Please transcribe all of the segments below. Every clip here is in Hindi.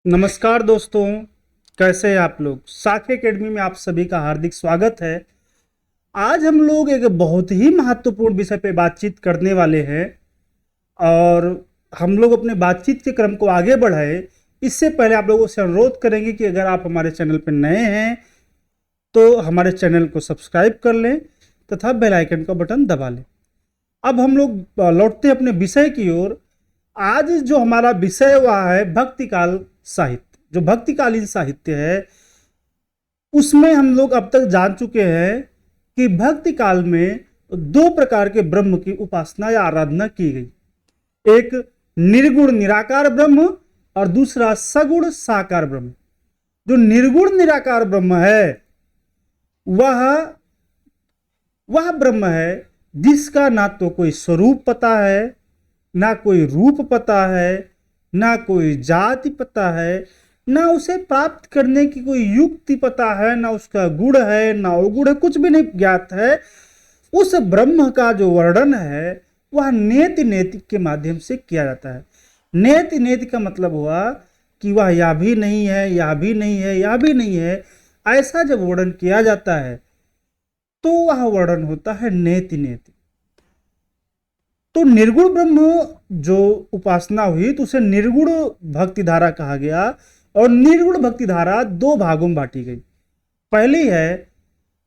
नमस्कार दोस्तों, कैसे हैं आप लोग। साखी एकेडमी में आप सभी का हार्दिक स्वागत है। आज हम लोग एक बहुत ही महत्वपूर्ण विषय पे बातचीत करने वाले हैं और हम लोग अपने बातचीत के क्रम को आगे बढ़ाए इससे पहले आप लोगों से अनुरोध करेंगे कि अगर आप हमारे चैनल पर नए हैं तो हमारे चैनल को सब्सक्राइब कर लें तथा बेल आइकन का बटन दबा लें। अब हम लोग लौटते हैं अपने विषय की ओर। आज जो हमारा विषय हुआ है भक्तिकाल साहित्य, जो भक्तिकालीन साहित्य है उसमें हम लोग अब तक जान चुके हैं कि भक्ति काल में दो प्रकार के ब्रह्म की उपासना या आराधना की गई। एक निर्गुण निराकार ब्रह्म और दूसरा सगुण साकार ब्रह्म। जो निर्गुण निराकार ब्रह्म है वह वह ब्रह्म है जिसका ना तो कोई स्वरूप पता है, ना कोई रूप पता है, ना कोई जाति पता है, ना उसे प्राप्त करने की कोई युक्ति पता है, ना उसका गुण है ना अवगुण है, कुछ भी नहीं ज्ञात है। उस ब्रह्म का जो वर्णन है वह नेति नेति के माध्यम से किया जाता है। नेति नेति का मतलब हुआ कि वह यह भी नहीं है, यह भी नहीं है, यह भी नहीं है, ऐसा जब वर्णन किया जाता है तो वह वर्णन होता है नेति नेति। तो निर्गुण ब्रह्म जो उपासना हुई तो उसे निर्गुण भक्ति धारा कहा गया और निर्गुण भक्ति धारा दो भागों में बांटी गई। पहली है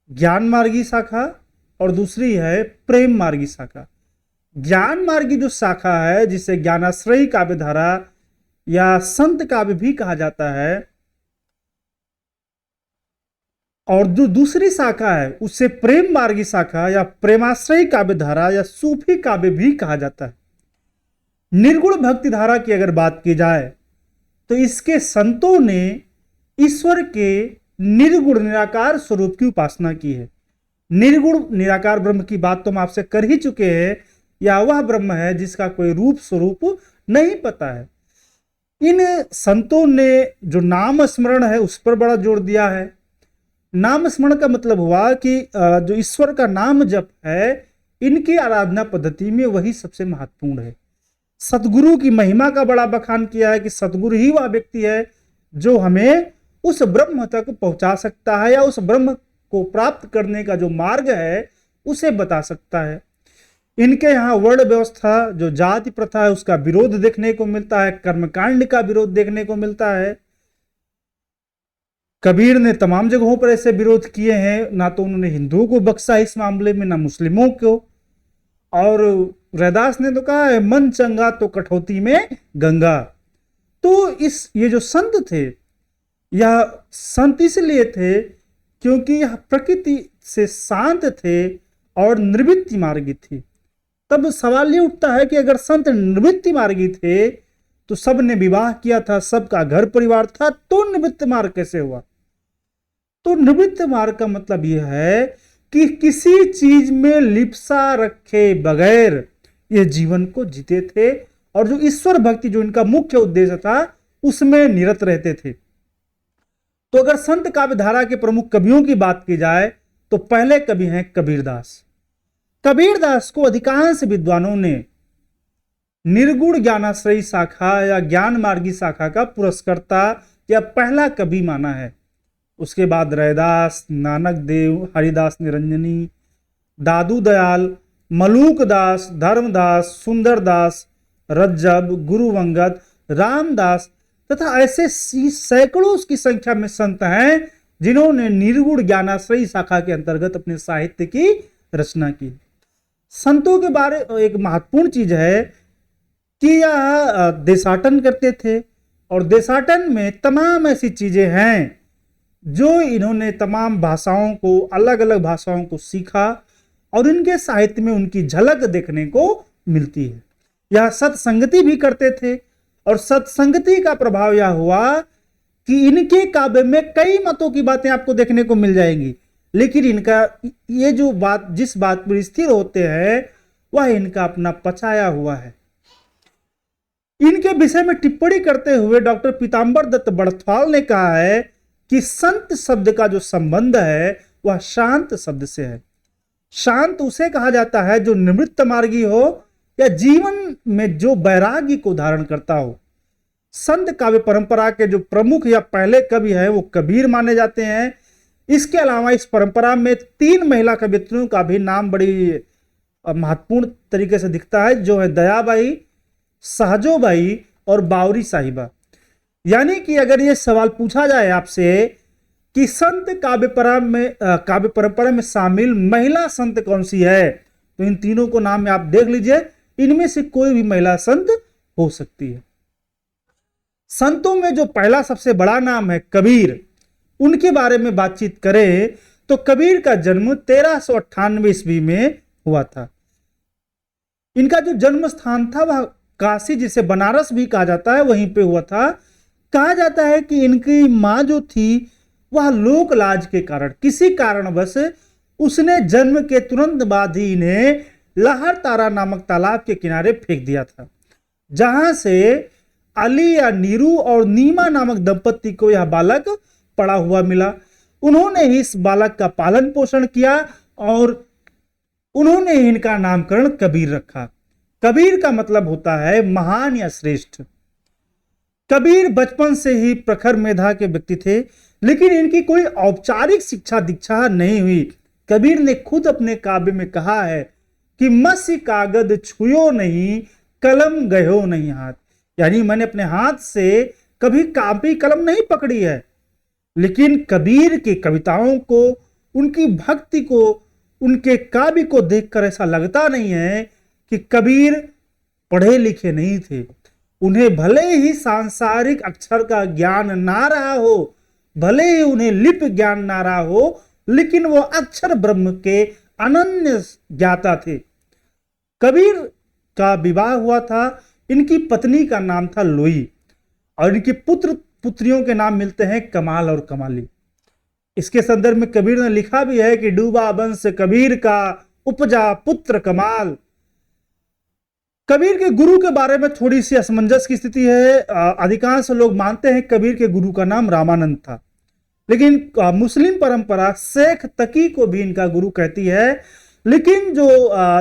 ज्ञान मार्गी शाखा और दूसरी है प्रेम मार्गी शाखा। ज्ञान मार्गी जो शाखा है जिसे ज्ञानाश्रयी काव्य धारा या संत काव्य भी कहा जाता है और जो दूसरी शाखा है उसे प्रेम मार्गी शाखा या प्रेमाश्रयी काव्य धारा या सूफी काव्य भी कहा जाता है। निर्गुण भक्ति धारा की अगर बात की जाए तो इसके संतों ने ईश्वर के निर्गुण निराकार स्वरूप की उपासना की है। निर्गुण निराकार ब्रह्म की बात तो हम आपसे कर ही चुके हैं। यह वह ब्रह्म है जिसका कोई रूप स्वरूप नहीं पता है। इन संतों ने जो नाम स्मरण है उस पर बड़ा जोर दिया है। नाम स्मरण का मतलब हुआ कि जो ईश्वर का नाम जप है इनकी आराधना पद्धति में वही सबसे महत्वपूर्ण है। सतगुरु की महिमा का बड़ा बखान किया है कि सतगुरु ही वह व्यक्ति है जो हमें उस ब्रह्म तक पहुंचा सकता है या उस ब्रह्म को प्राप्त करने का जो मार्ग है उसे बता सकता है। इनके यहाँ वर्ण व्यवस्था जो जाति प्रथा है उसका विरोध देखने को मिलता है, कर्मकांड का विरोध देखने को मिलता है। कबीर ने तमाम जगहों पर ऐसे विरोध किए हैं, ना तो उन्होंने हिंदुओं को बख्शा इस मामले में ना मुस्लिमों को। और रैदास ने तो कहा है मन चंगा तो कठौती में गंगा। तो ये जो संत थे यह संत इसलिए थे क्योंकि यह प्रकृति से शांत थे और निवृत्ति मार्गी थी। तब सवाल ये उठता है कि अगर संत निवृत्ति मार्गी थे तो सब ने विवाह किया था, सबका घर परिवार था, तो निवृत्ति मार्ग कैसे हुआ। तो निवृत्ति मार्ग का मतलब यह है कि किसी चीज में लिप्सा रखे बगैर ये जीवन को जीते थे और जो ईश्वर भक्ति जो इनका मुख्य उद्देश्य था उसमें निरत रहते थे। तो अगर संत काव्य धारा के प्रमुख कवियों की बात की जाए तो पहले कवि हैं कबीरदास। कबीरदास को अधिकांश विद्वानों ने निर्गुण ज्ञानाश्रयी शाखा या ज्ञान मार्गी शाखा का पुरस्कर्ता या पहला कवि माना है। उसके बाद रैदास, नानक देव, हरिदास निरंजनी, दादू दयाल, मलूक दास, धर्मदास, सुंदरदास, रज्जब, गुरुवंगत, रामदास तथा ऐसे सैकड़ों की संख्या में संत हैं जिन्होंने निर्गुण ज्ञानाश्रयी शाखा के अंतर्गत अपने साहित्य की रचना की। संतों के बारे एक महत्वपूर्ण चीज है कि यह देशाटन करते थे और देशाटन में तमाम ऐसी चीजें हैं जो इन्होंने तमाम भाषाओं को, अलग अलग भाषाओं को सीखा और इनके साहित्य में उनकी झलक देखने को मिलती है। यह सत्संगति भी करते थे और सत्संगति का प्रभाव यह हुआ कि इनके काव्य में कई मतों की बातें आपको देखने को मिल जाएंगी, लेकिन इनका ये जो बात जिस बात पर स्थिर होते हैं वह इनका अपना पचाया हुआ है। इनके विषय में टिप्पणी करते हुए डॉक्टर पीताम्बर दत्त बड़थवाल ने कहा है कि संत शब्द का जो संबंध है वह शांत शब्द से है। शांत उसे कहा जाता है जो निवृत्त मार्गी हो या जीवन में जो वैराग्य को धारण करता हो। संत काव्य परंपरा के जो प्रमुख या पहले कवि हैं वो कबीर माने जाते हैं। इसके अलावा इस परंपरा में 3 महिला कवियत्रियों का भी नाम बड़ी महत्वपूर्ण तरीके से दिखता है, जो है दयाबाई, सहजोबाई और बावरी साहिबा। यानी कि अगर ये सवाल पूछा जाए आपसे कि संत काव्य परंपरा में शामिल महिला संत कौन सी है, तो इन तीनों को नाम में आप देख लीजिए, इनमें से कोई भी महिला संत हो सकती है। संतों में जो पहला सबसे बड़ा नाम है कबीर, उनके बारे में बातचीत करें तो कबीर का जन्म 1398 ईस्वी में हुआ था। इनका जो जन्म स्थान था वह काशी, जिसे बनारस भी कहा जाता है, वहीं पे हुआ था। कहा जाता है कि इनकी मां जो थी वह लोक लाज के कारण, किसी कारणवश उसने जन्म के तुरंत बाद ही इन्हें लहर तारा नामक तालाब के किनारे फेंक दिया था, जहां से अली या नीरू और नीमा नामक दंपत्ति को यह बालक पड़ा हुआ मिला। उन्होंने ही इस बालक का पालन पोषण किया और उन्होंने ही इनका नामकरण कबीर रखा। कबीर का मतलब होता है महान या श्रेष्ठ। कबीर बचपन से ही प्रखर मेधा के व्यक्ति थे, लेकिन इनकी कोई औपचारिक शिक्षा दीक्षा नहीं हुई। कबीर ने खुद अपने काव्य में कहा है कि मसी कागज छुयो नहीं, कलम गयो नहीं हाथ। यानी मैंने अपने हाथ से कभी कापी कलम नहीं पकड़ी है। लेकिन कबीर की कविताओं को, उनकी भक्ति को, उनके काव्य को देखकर ऐसा लगता नहीं है कि कबीर पढ़े लिखे नहीं थे। उन्हें भले ही सांसारिक अक्षर का ज्ञान ना रहा हो, भले ही उन्हें लिप ज्ञान ना रहा हो, लेकिन वो अक्षर ब्रह्म के अनन्य ज्ञाता थे। कबीर का विवाह हुआ था, इनकी पत्नी का नाम था लोई और इनके पुत्र पुत्रियों के नाम मिलते हैं कमाल और कमाली। इसके संदर्भ में कबीर ने लिखा भी है कि डूबा वंश कबीर का, उपजा पुत्र कमाल। कबीर के गुरु के बारे में थोड़ी सी असमंजस की स्थिति है। अधिकांश लोग मानते हैं कबीर के गुरु का नाम रामानंद था, लेकिन मुस्लिम परंपरा शेख तकी को भी इनका गुरु कहती है। लेकिन जो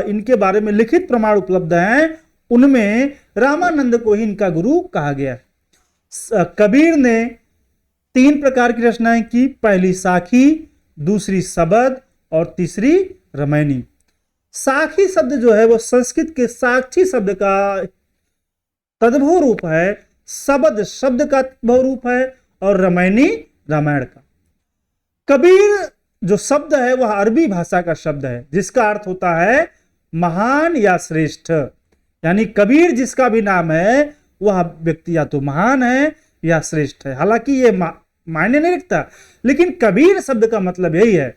इनके बारे में लिखित प्रमाण उपलब्ध हैं, उनमें रामानंद को ही इनका गुरु कहा गया है। कबीर ने 3 प्रकार की रचनाएं की, पहली साखी, दूसरी सबद और तीसरी रमैनी। साखी शब्द जो है वो संस्कृत के साक्षी शब्द का तद्भव रूप है, सबद शब्द का तद्भव रूप है और रमैनी रामायण का। कबीर जो शब्द है वह अरबी भाषा का शब्द है, जिसका अर्थ होता है महान या श्रेष्ठ। यानी कबीर जिसका भी नाम है वह व्यक्ति या तो महान है या श्रेष्ठ है। हालांकि ये मायने नहीं रखता, लेकिन कबीर शब्द का मतलब यही है।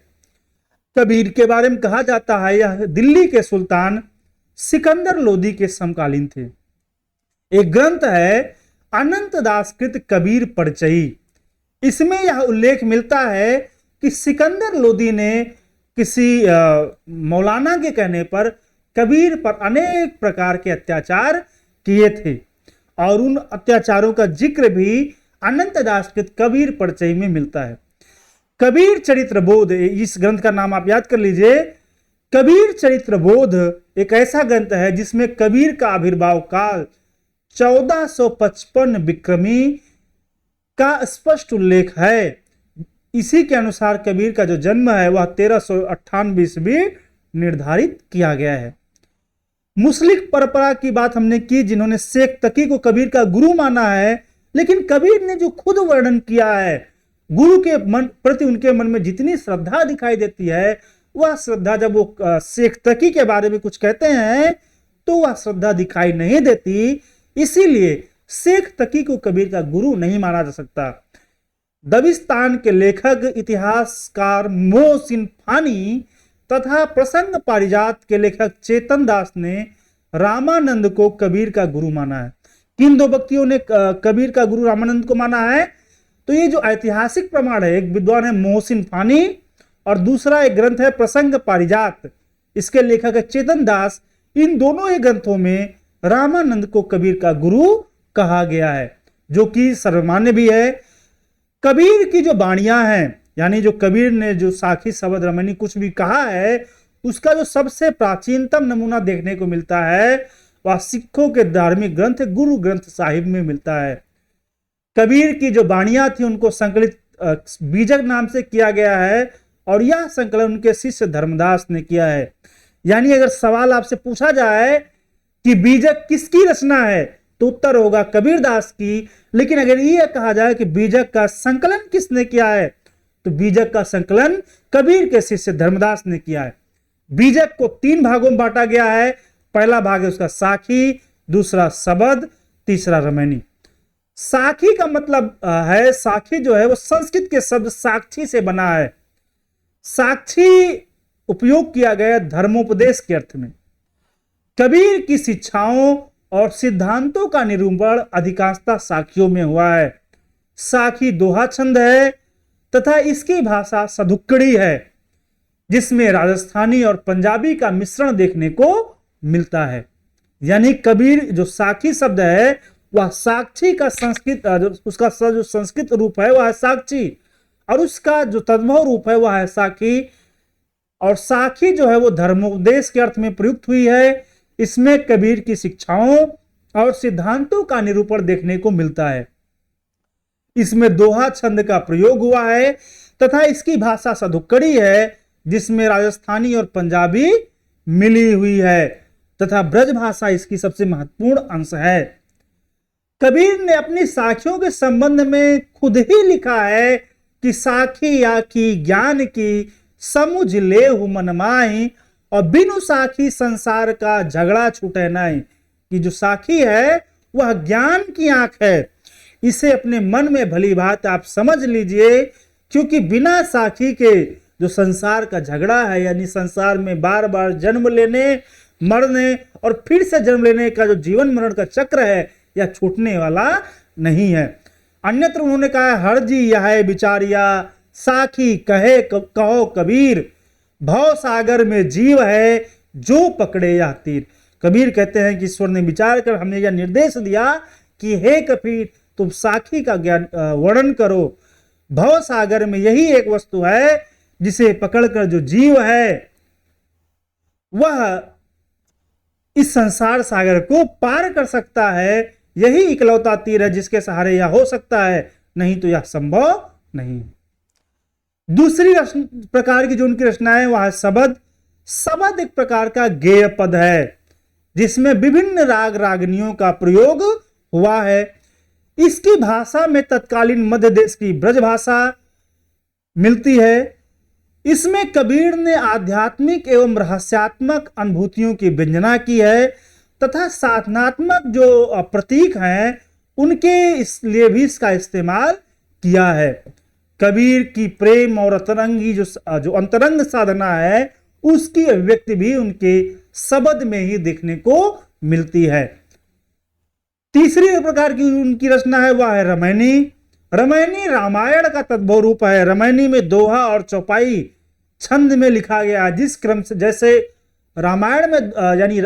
कबीर के बारे में कहा जाता है यह दिल्ली के सुल्तान सिकंदर लोदी के समकालीन थे। एक ग्रंथ है अनंत दास कृत कबीर परिचयी। इसमें यह उल्लेख मिलता है कि सिकंदर लोदी ने किसी मौलाना के कहने पर कबीर पर अनेक प्रकार के अत्याचार किए थे और उन अत्याचारों का जिक्र भी अनंत दास कृत कबीर परिचय में मिलता है। कबीर चरित्र बोध, इस ग्रंथ का नाम आप याद कर लीजिए। कबीर चरित्र बोध एक ऐसा ग्रंथ है जिसमें कबीर का आविर्भाव काल 1455 विक्रमी का स्पष्ट उल्लेख है। इसी के अनुसार कबीर का जो जन्म है वह 1398 ईस्वी निर्धारित किया गया है। मुस्लिम परंपरा की बात हमने की, जिन्होंने शेख तकी को कबीर का गुरु माना है, लेकिन कबीर ने जो खुद वर्णन किया है, गुरु के मन प्रति उनके मन में जितनी श्रद्धा दिखाई देती है, वह श्रद्धा जब वो शेख तकी के बारे में कुछ कहते हैं तो वह श्रद्धा दिखाई नहीं देती। इसीलिए शेख तकी को कबीर का गुरु नहीं माना जा सकता। दबिस्तान के लेखक इतिहासकार मोहसिन फानी तथा प्रसंग पारिजात के लेखक चेतन दास ने रामानंद को कबीर का गुरु माना है। किन 2 व्यक्तियों ने कबीर का गुरु रामानंद को माना है? तो ये जो ऐतिहासिक प्रमाण है, एक विद्वान है मोहसिन फानी और दूसरा एक ग्रंथ है प्रसंग पारिजात, इसके लेखक है चेतन दास। इन दोनों ही ग्रंथों में रामानंद को कबीर का गुरु कहा गया है, जो कि सर्वमान्य भी है। कबीर की जो वाणियां हैं, यानी जो कबीर ने जो साखी सबद रमैनी कुछ भी कहा है, उसका जो सबसे प्राचीनतम नमूना देखने को मिलता है वह सिखों के धार्मिक ग्रंथ गुरु ग्रंथ साहिब में मिलता है। कबीर की जो वाणियां थी उनको संकलित बीजक नाम से किया गया है, और यह संकलन उनके शिष्य धर्मदास ने किया है। यानी अगर सवाल आपसे पूछा जाए कि बीजक किसकी रचना है, तो उत्तर होगा कबीरदास की। लेकिन अगर यह कहा जाए कि बीजक का संकलन किसने किया है, तो बीजक का संकलन कबीर के शिष्य धर्मदास ने किया है। बीजक को 3 भागों में बांटा गया है। पहला भाग है उसका साखी, दूसरा सबद, तीसरा रमैनी। साखी का मतलब है, साखी जो है वो संस्कृत के शब्द साक्षी से बना है। साक्षी उपयोग किया गया धर्मोपदेश के अर्थ में। कबीर की शिक्षाओं और सिद्धांतों का निरूपण अधिकांशतः साखियों में हुआ है। साखी दोहा छंद है तथा इसकी भाषा सधुक्कड़ी है, जिसमें राजस्थानी और पंजाबी का मिश्रण देखने को मिलता है। यानी कबीर जो साखी शब्द है वह साक्षी का संस्कृत, उसका जो संस्कृत रूप है वह है साक्षी, और उसका जो तद्भव रूप है वह है साखी। और साखी जो है वो धर्मोपदेश के अर्थ में प्रयुक्त हुई है। इसमें कबीर की शिक्षाओं और सिद्धांतों का निरूपण देखने को मिलता है। इसमें दोहा छंद का प्रयोग हुआ है तथा इसकी भाषा सधुक्कड़ी है, जिसमें राजस्थानी और पंजाबी मिली हुई है तथा ब्रज भाषा इसकी सबसे महत्वपूर्ण अंश है। कबीर ने अपनी साखियों के संबंध में खुद ही लिखा है कि साखी आखी ज्ञान की समुझ ले मन माही, और बिनु साखी संसार का झगड़ा छूटे नहीं। कि जो साखी है वह ज्ञान की आंख है, इसे अपने मन में भली बात आप समझ लीजिए, क्योंकि बिना साखी के जो संसार का झगड़ा है, यानी संसार में बार बार जन्म लेने, मरने और फिर से जन्म लेने का जो जीवन मरण का चक्र है, यह छूटने वाला नहीं है। अन्यत्र उन्होंने कहा हर जी यह विचारिया, साखी कहे कहो कबीर, भव सागर में जीव है जो पकड़े यह तीर। कबीर कहते हैं कि ईश्वर ने विचार कर हमें यह निर्देश दिया कि हे कबीर, तुम साखी का ज्ञान वर्णन करो। भव सागर में यही एक वस्तु है जिसे पकड़कर जो जीव है वह इस संसार सागर को पार कर सकता है। यही इकलौता तीर है जिसके सहारे यह हो सकता है, नहीं तो यह संभव नहीं। दूसरी प्रकार की जो उनकी रचना है वह है सबद। सबद एक प्रकार का गेय पद है जिसमें विभिन्न राग रागनियों का प्रयोग हुआ है। इसकी भाषा में तत्कालीन मध्य देश की ब्रज भाषा मिलती है। इसमें कबीर ने आध्यात्मिक एवं रहस्यात्मक अनुभूतियों की व्यंजना की है तथा साधनात्मक जो प्रतीक हैं उनके इसलिए भी इसका इस्तेमाल किया है। कबीर की प्रेम और अंतरंगी जो अंतरंग साधना है उसकी अभिव्यक्ति भी उनके शब्द में ही देखने को मिलती है। तीसरी प्रकार की उनकी रचना है वह है रमैनी। रमैनी रामायण का तद्भव रूप है। रमैनी में दोहा और चौपाई छंद में लिखा गया है। जिस क्रम से जैसे रामायण में यानी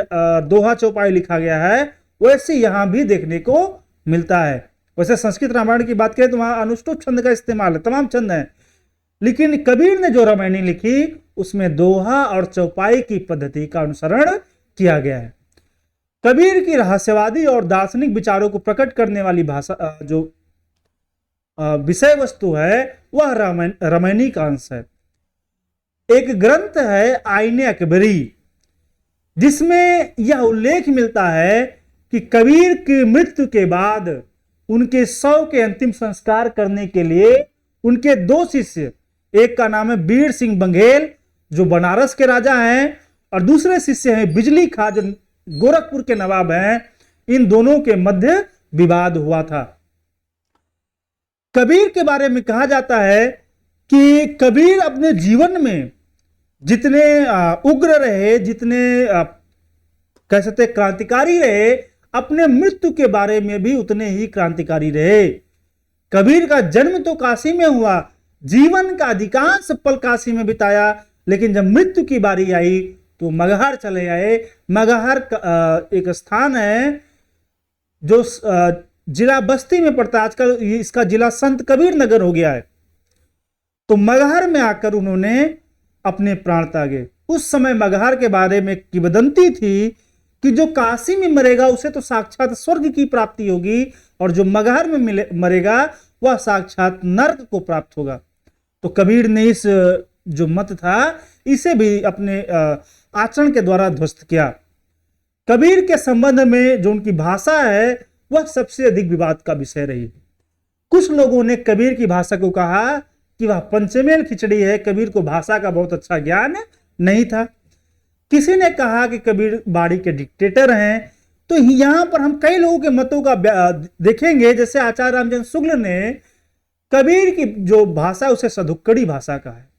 दोहा चौपाई लिखा गया है वैसे यहां भी देखने को मिलता है। वैसे संस्कृत रामायण की बात करें तो वहां अनुष्टुप छंद का इस्तेमाल है, तमाम छंद हैं, लेकिन कबीर ने जो रामायणी लिखी उसमें दोहा और चौपाई की पद्धति का अनुसरण किया गया है। कबीर की रहस्यवादी और दार्शनिक विचारों को प्रकट करने वाली भाषा जो विषय वस्तु है वह रामायणी का अंश है। एक ग्रंथ है आईने अकबरी जिसमें यह उल्लेख मिलता है कि कबीर की मृत्यु के बाद उनके शव के अंतिम संस्कार करने के लिए उनके 2 शिष्य, एक का नाम है बीर सिंह बंघेल जो बनारस के राजा हैं और दूसरे शिष्य हैं बिजली खां जो गोरखपुर के नवाब हैं, इन दोनों के मध्य विवाद हुआ था। कबीर के बारे में कहा जाता है कि कबीर अपने जीवन में जितने उग्र रहे, जितने कह सकते क्रांतिकारी रहे, अपने मृत्यु के बारे में भी उतने ही क्रांतिकारी रहे। कबीर का जन्म तो काशी में हुआ, जीवन का अधिकांश पल काशी में बिताया, लेकिन जब मृत्यु की बारी आई तो मगहर चले आए। मगहर एक स्थान है जो जिला बस्ती में पड़ता है, आजकल इसका जिला संत कबीर नगर हो गया है। तो मगहर में आकर उन्होंने अपने प्राण त्यागे। उस समय मगहर के बारे में किंवदंती थी कि जो काशी में मरेगा उसे तो साक्षात स्वर्ग की प्राप्ति होगी, और जो मगहर में मरेगा वह साक्षात नर्क को प्राप्त होगा। तो कबीर ने इस जो मत था इसे भी अपने आचरण के द्वारा ध्वस्त किया। कबीर के संबंध में जो उनकी भाषा है वह सबसे अधिक विवाद का विषय रही। कुछ लोगों ने कबीर की भाषा को कहा कि वह पंचमेल खिचड़ी है, कबीर को भाषा का बहुत अच्छा ज्ञान नहीं था। किसी ने कहा कि कबीर बाड़ी के डिक्टेटर हैं। तो यहां पर हम कई लोगों के मतों का देखेंगे। जैसे आचार्य रामचंद्र शुक्ल ने कबीर की जो भाषा उसे सधुक्कड़ी भाषा कहा है।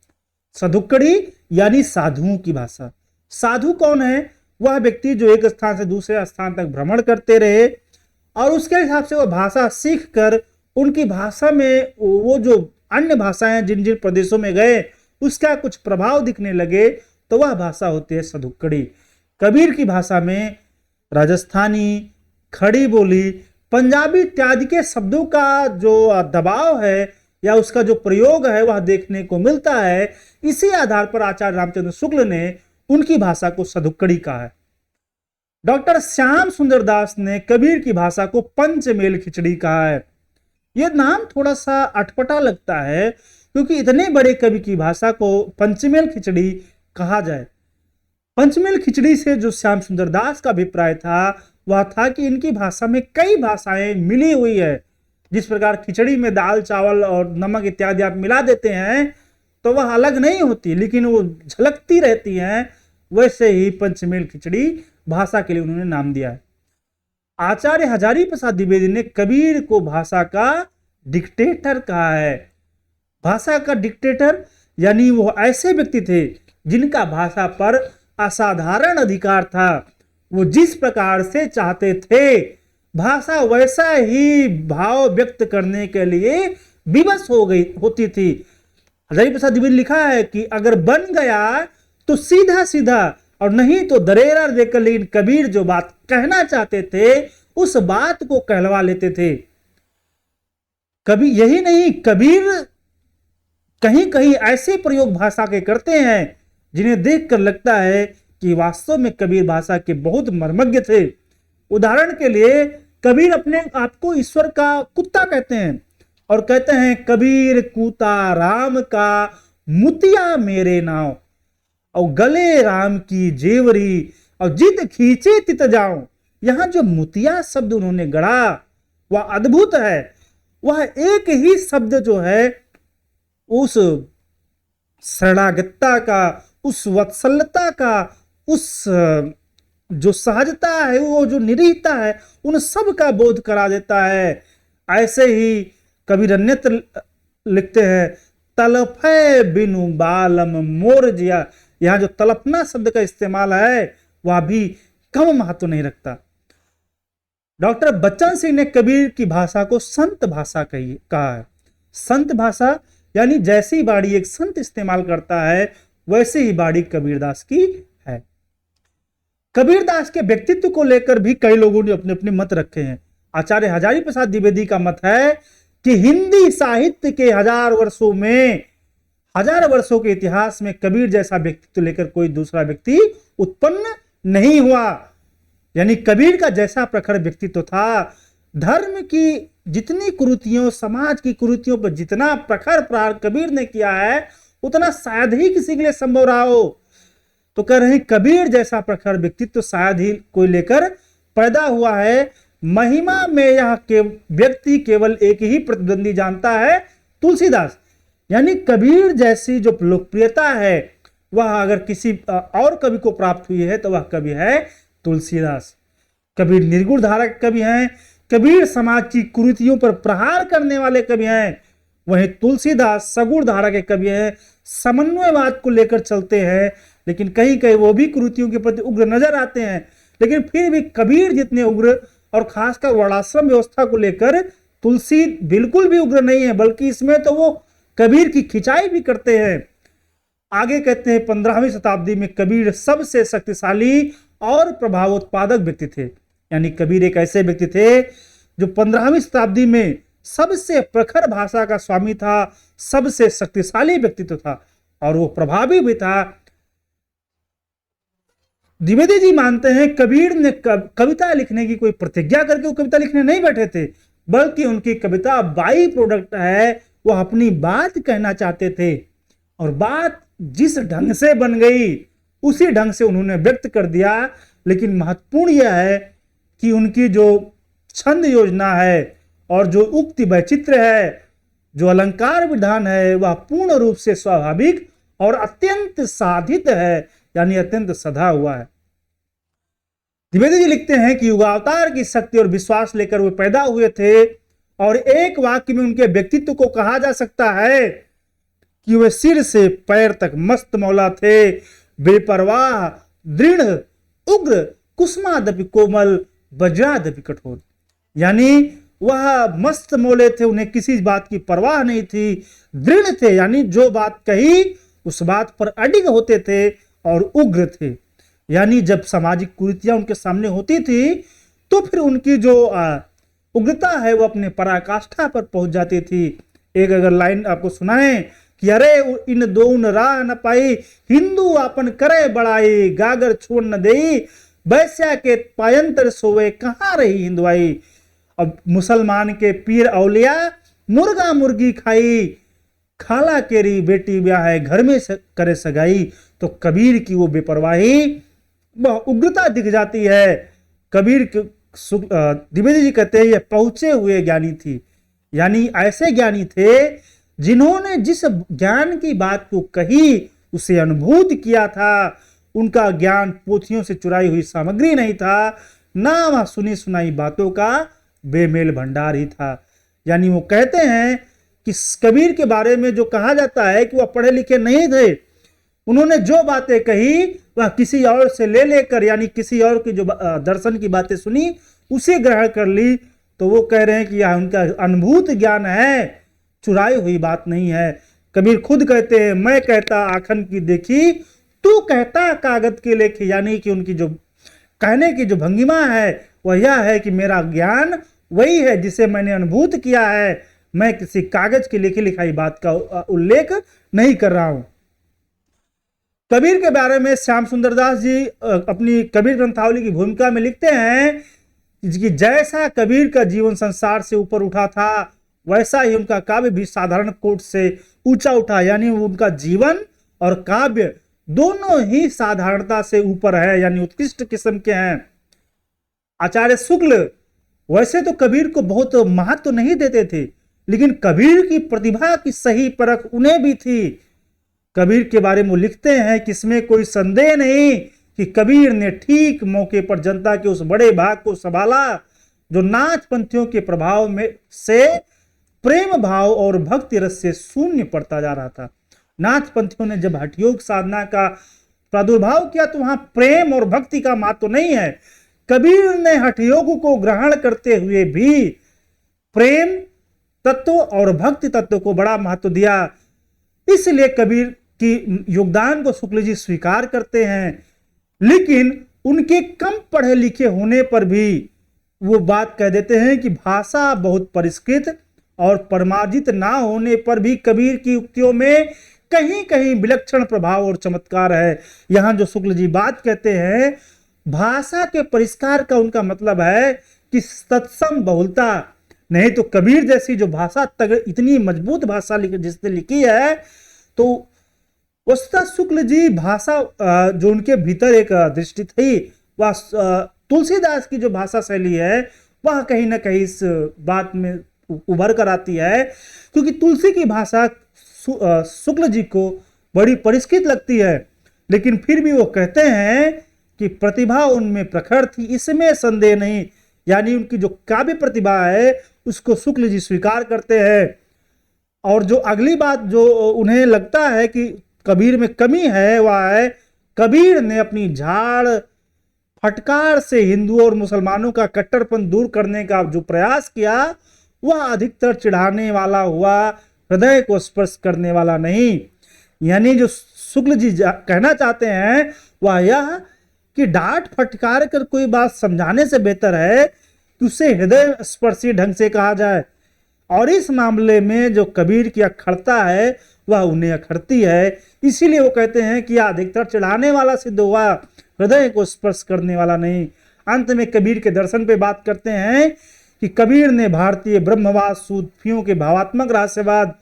सधुक्कड़ी यानी साधुओं की भाषा। साधु कौन है? वह व्यक्ति जो एक स्थान से दूसरे स्थान तक भ्रमण करते रहे और उसके हिसाब से वह भाषा सीख कर उनकी भाषा में वो जो अन्य भाषाएं जिन जिन प्रदेशों में गए उसका कुछ प्रभाव दिखने लगे, तो वह भाषा होती है सधुक्कड़ी। कबीर की भाषा में राजस्थानी, खड़ी बोली, पंजाबी इत्यादि के शब्दों का जो दबाव है या उसका जो प्रयोग है वह देखने को मिलता है। इसी आधार पर आचार्य रामचंद्र शुक्ल ने उनकी भाषा को सधुक्कड़ी कहा है। डॉक्टर श्याम सुंदर दास ने कबीर की भाषा को पंचमेल खिचड़ी कहा है। यह नाम थोड़ा सा अटपटा लगता है क्योंकि इतने बड़े कवि की भाषा को पंचमेल खिचड़ी कहा जाए। पंचमेल खिचड़ी से जो श्याम सुंदर दास का अभिप्राय था वह था कि इनकी भाषा में कई भाषाएं मिली हुई है। जिस प्रकार खिचड़ी में दाल, चावल और नमक इत्यादि आप मिला देते हैं तो वह अलग नहीं होती, लेकिन वो झलकती रहती हैं। वैसे ही पंचमेल खिचड़ी भाषा के लिए उन्होंने नाम दिया है। आचार्य हजारी प्रसाद द्विवेदी ने कबीर को भाषा का डिक्टेटर कहा है। भाषा का डिक्टेटर यानी वो ऐसे व्यक्ति थे जिनका भाषा पर असाधारण अधिकार था। वो जिस प्रकार से चाहते थे भाषा वैसा ही भाव व्यक्त करने के लिए विवश होती थी। हजारी प्रसाद द्विवेदी लिखा है कि अगर बन गया तो सीधा सीधा और नहीं तो दरेरा देकर, लेकिन कबीर जो बात कहना चाहते थे उस बात को कहलवा लेते थे। कभी यही नहीं, कबीर कहीं कहीं ऐसे प्रयोग भाषा के करते हैं जिन्हें देखकर लगता है कि वास्तव में कबीर भाषा के बहुत मर्मज्ञ थे। उदाहरण के लिए कबीर अपने आप को ईश्वर का कुत्ता कहते हैं और कहते हैं कबीर कूता राम का मुतिया मेरे नाव, और गले राम की जेवरी और जित खींचे तित जाऊं। यहां जो मुतिया शब्द उन्होंने गढ़ा वह अद्भुत है। वह एक ही शब्द जो है उस शरणागतता का, उस वत्सलता का, उस जो सहजता है, वो जो निरीहता है, उन सब का बोध करा देता है। ऐसे ही कबीर अन्यत्र लिखते हैं तलफे बिनु बालम मोर जिया। यहां जो तलपना शब्द का इस्तेमाल है वह भी कम महत्व नहीं रखता। डॉक्टर बच्चन सिंह ने कबीर की भाषा को संत भाषा कहा है। संत भाषा यानी जैसी बाड़ी एक संत इस्तेमाल करता है वैसे ही बाड़ी कबीरदास की है। कबीरदास के व्यक्तित्व को लेकर भी कई लोगों ने अपने अपने मत रखे हैं। आचार्य हजारी प्रसाद द्विवेदी का मत है कि हिंदी साहित्य के हजार वर्षों के इतिहास में कबीर जैसा व्यक्तित्व लेकर कोई दूसरा व्यक्ति उत्पन्न नहीं हुआ। यानी कबीर का जैसा प्रखर व्यक्तित्व था, धर्म की जितनी कुरीतियों, समाज की कुरीतियों पर जितना प्रखर प्रहार कबीर ने किया है उतना शायद ही किसी के लिए संभव रहा हो। तो कह रहे कबीर जैसा प्रखर व्यक्तित्व शायद ही कोई लेकर पैदा हुआ है। महिमा में यह व्यक्ति केवल एक ही प्रतिद्वंदी जानता है, तुलसीदास। यानी कबीर जैसी जो लोकप्रियता है वह अगर किसी और कवि को प्राप्त हुई है तो वह कवि है तुलसीदास। कबीर निर्गुण धारा के कवि हैं, कबीर समाज की कुरीतियों पर प्रहार करने वाले कवि हैं। वहीं तुलसीदास सगुण धारा के कवि हैं, समन्वयवाद को लेकर चलते हैं, लेकिन कहीं कहीं वो भी कुरीतियों के प्रति उग्र नजर आते हैं। लेकिन फिर भी कबीर जितने उग्र और खासकर वर्णाश्रम व्यवस्था को लेकर तुलसी बिल्कुल भी उग्र नहीं है, बल्कि इसमें तो वो कबीर की खिंचाई भी करते हैं। आगे कहते हैं 15वीं शताब्दी में कबीर सबसे शक्तिशाली और प्रभावोत्पादक व्यक्ति थे। यानी कबीर एक ऐसे व्यक्ति थे जो 15वीं शताब्दी में सबसे प्रखर भाषा का स्वामी था, सबसे शक्तिशाली व्यक्तित्व था और वो प्रभावी भी था। द्विवेदी जी मानते हैं कबीर ने कविता लिखने की कोई प्रतिज्ञा करके वो कविता लिखने नहीं बैठे थे, बल्कि उनकी कविता बाई प्रोडक्ट है, वो अपनी बात कहना चाहते थे और बात जिस ढंग से बन गई उसी ढंग से उन्होंने व्यक्त कर दिया। लेकिन महत्वपूर्ण यह है कि उनकी जो छंद योजना है और जो उक्ति वैचित्र है, जो अलंकार विधान है, वह पूर्ण रूप से स्वाभाविक और अत्यंत साधित है, यानी अत्यंत सधा हुआ है। द्विवेदी जी लिखते हैं कि युगावतार की शक्ति और विश्वास लेकर वे पैदा हुए थे और एक वाक्य में उनके व्यक्तित्व को कहा जा सकता है कि वे सिर से पैर तक मस्त मौला थे, बेपरवाह, दृढ़, उग्र, कुसुमादपि कोमल, वज्रादपि कठोर। यानी वह मस्त मौले थे, उन्हें किसी बात की परवाह नहीं थी, दृढ़ थे यानी जो बात कही उस बात पर अडिग होते थे, और उग्र थे यानी जब सामाजिक कुरीतियां उनके सामने होती थी तो फिर उनकी जो उग्रता है वो अपने पराकाष्ठा पर पहुंच जाती थी। एक अगर लाइन आपको सुनाएं कि अरे इन दोन राह न पाई, हिंदू आपन करे बड़ाई, गागर छोड़ न देई, वैश्या के पायंतर सोवे, कहाँ रही हिंदवाई। अब मुसलमान के पीर औलिया मुर्गा मुर्गी खाई, खाला केरी बेटी ब्याह है, घर में करे सगाई। तो कबीर की वो बेपरवाही, वह उग्रता दिख जाती है। कबीर द्विवेदी जी कहते हैं ये पहुंचे हुए ज्ञानी थी, यानी ऐसे ज्ञानी थे जिन्होंने जिस ज्ञान की बात को कही उसे अनुभूत किया था। उनका ज्ञान पोथियों से चुराई हुई सामग्री नहीं था, ना वह सुनी सुनाई बातों का बेमेल भंडार ही था। यानी वो कहते हैं कि कबीर के बारे में जो कहा जाता है कि वह पढ़े लिखे नहीं थे, उन्होंने जो बातें कही वह किसी और से ले लेकर, यानी किसी और की जो दर्शन की बातें सुनी उसे ग्रहण कर ली। तो वो कह रहे हैं कि यह उनका अनुभूत ज्ञान है, चुराई हुई बात नहीं है। कबीर खुद कहते हैं, मैं कहता आखन की देखी, तू कहता कागज के लेखी। यानी कि उनकी जो कहने की जो भंगिमा है वह यह है कि मेरा ज्ञान वही है जिसे मैंने अनुभूत किया है, मैं किसी कागज की लिखी लिखाई बात का उल्लेख नहीं कर रहा हूं। कबीर के बारे में श्याम सुंदर दास जी अपनी कबीर ग्रंथावली की भूमिका में लिखते हैं कि जैसा कबीर का जीवन संसार से ऊपर उठा था वैसा ही उनका काव्य भी साधारण कोट से ऊंचा उठा। यानी उनका जीवन और काव्य दोनों ही साधारणता से ऊपर है, यानी उत्कृष्ट किस्म के हैं। आचार्य शुक्ल वैसे तो कबीर को बहुत महत्व नहीं देते थे, लेकिन कबीर की प्रतिभा की सही परख उन्हें भी थी। कबीर के बारे में लिखते हैं कि इसमें कोई संदेह नहीं कि कबीर ने ठीक मौके पर जनता के उस बड़े भाग को संभाला जो नाथ पंथियों के प्रभाव में से प्रेम भाव और भक्ति रस से शून्य पड़ता जा रहा था। नाथ पंथियों ने जब हठयोग साधना का प्रादुर्भाव किया तो वहां प्रेम और भक्ति का महत्व नहीं है। कबीर ने हठयोग को ग्रहण करते हुए भी प्रेम तत्व और भक्ति तत्व को बड़ा महत्व दिया। इसलिए कबीर की योगदान को शुक्ल जी स्वीकार करते हैं, लेकिन उनके कम पढ़े लिखे होने पर भी वो बात कह देते हैं कि भाषा बहुत परिष्कृत और परमार्जित ना होने पर भी कबीर की उक्तियों में कहीं कहीं विलक्षण प्रभाव और चमत्कार है। यहां जो शुक्ल जी बात कहते हैं भाषा के परिष्कार का उनका मतलब है कि तत्सम बहुलता। नहीं तो कबीर जैसी जो भाषा इतनी मजबूत भाषा जिसने लिखी है, तो वस्तुतः शुक्ल जी भाषा जो उनके भीतर एक दृष्टि थी वह तुलसीदास की जो भाषा शैली है वह कहीं ना कहीं इस बात में उभर कर आती है, क्योंकि तुलसी की भाषा शुक्ल जी को बड़ी परिष्कृत लगती है, लेकिन फिर भी वो कहते हैं कि प्रतिभा उनमें प्रखर थी, इसमें संदेह नहीं। यानी उनकी जो काव्य प्रतिभा है उसको शुक्ल जी स्वीकार करते हैं। और जो अगली बात जो उन्हें लगता है कि कबीर में कमी है वह है कबीर ने अपनी झाड़ फटकार से हिंदुओं और मुसलमानों का कट्टरपन दूर करने का जो प्रयास किया वह अधिकतर चिढ़ाने वाला हुआ, हृदय को स्पर्श करने वाला नहीं। यानी जो शुक्ल जी कहना चाहते हैं वह यह कि डांट फटकार कर कोई बात समझाने से बेहतर है कि उसे हृदय स्पर्शी ढंग से कहा जाए, और इस मामले में जो कबीर की अखड़ता है वह उन्हें अखड़ती है। इसीलिए वो कहते हैं कि अधिकतर चिढ़ाने वाला सिद्ध हुआ, हृदय को स्पर्श करने वाला नहीं। अंत में कबीर के दर्शन पे बात करते हैं कि कबीर ने भारतीय ब्रह्मवाद, सूफियों के भावात्मक रहस्यवाद,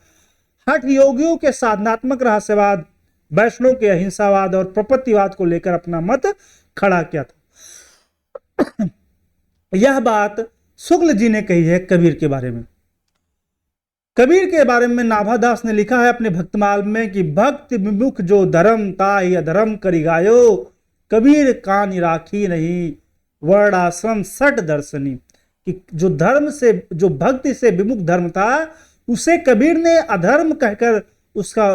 हठ योगियों के साधनात्मक रहस्यवाद, वैष्णव के अहिंसावाद और प्रपत्तिवाद को लेकर अपना मत खड़ा किया था। यह बात शुक्ल जी ने कही है कबीर के बारे में। कबीर के बारे में नाभादास ने लिखा है अपने भक्तमाल में कि भक्ति विमुख जो धर्म ताहि अधर्म करि गायो, कबीर कान राखी नहीं वर्ण आश्रम सठ दर्शनी। कि जो धर्म से, जो भक्ति से विमुख धर्म था, उसे कबीर ने अधर्म कहकर उसका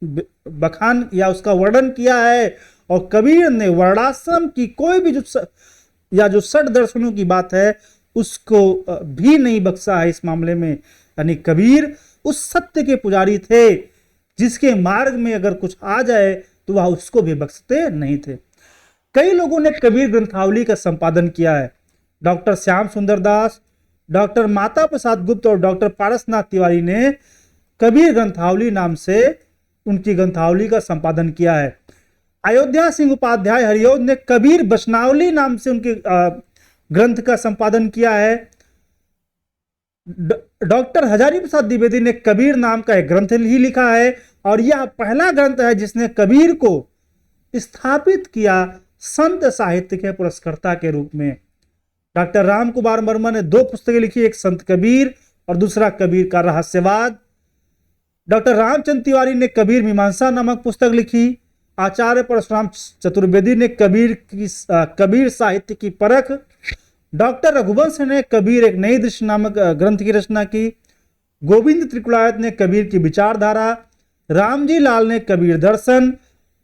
बखान या उसका वर्णन किया है। और कबीर ने वर्णाश्रम की कोई भी जो सठ दर्शनों की बात है उसको भी नहीं बख्शा है इस मामले में। यानी कबीर उस सत्य के पुजारी थे जिसके मार्ग में अगर कुछ आ जाए तो वह उसको भी बख्शते नहीं थे। कई लोगों ने कबीर ग्रंथावली का संपादन किया है। डॉक्टर श्याम सुंदर दास, डॉक्टर माता प्रसाद गुप्त और डॉक्टर पारसनाथ तिवारी ने कबीर ग्रंथावली नाम से उनकी ग्रंथावली का संपादन किया है। अयोध्या सिंह उपाध्याय हरिओद ने कबीर वचनावली नाम से उनके ग्रंथ का संपादन किया है। डॉक्टर हजारी प्रसाद द्विवेदी ने कबीर नाम का एक ग्रंथ ही लिखा है और यह पहला ग्रंथ है जिसने कबीर को स्थापित किया संत साहित्य के पुरस्कर्ता के रूप में। डॉक्टर राम कुमार वर्मा ने 2 पुस्तकें लिखी, एक संत कबीर और दूसरा कबीर का रहस्यवाद। डॉक्टर रामचंद्र तिवारी ने कबीर मीमांसा नामक पुस्तक लिखी। आचार्य परशुराम चतुर्वेदी ने कबीर साहित्य की परख। डॉक्टर रघुवंश ने कबीर एक नई दृष्टि नामक ग्रंथ की रचना की। गोविंद त्रिकुलायत ने कबीर की विचारधारा, रामजी लाल ने कबीर दर्शन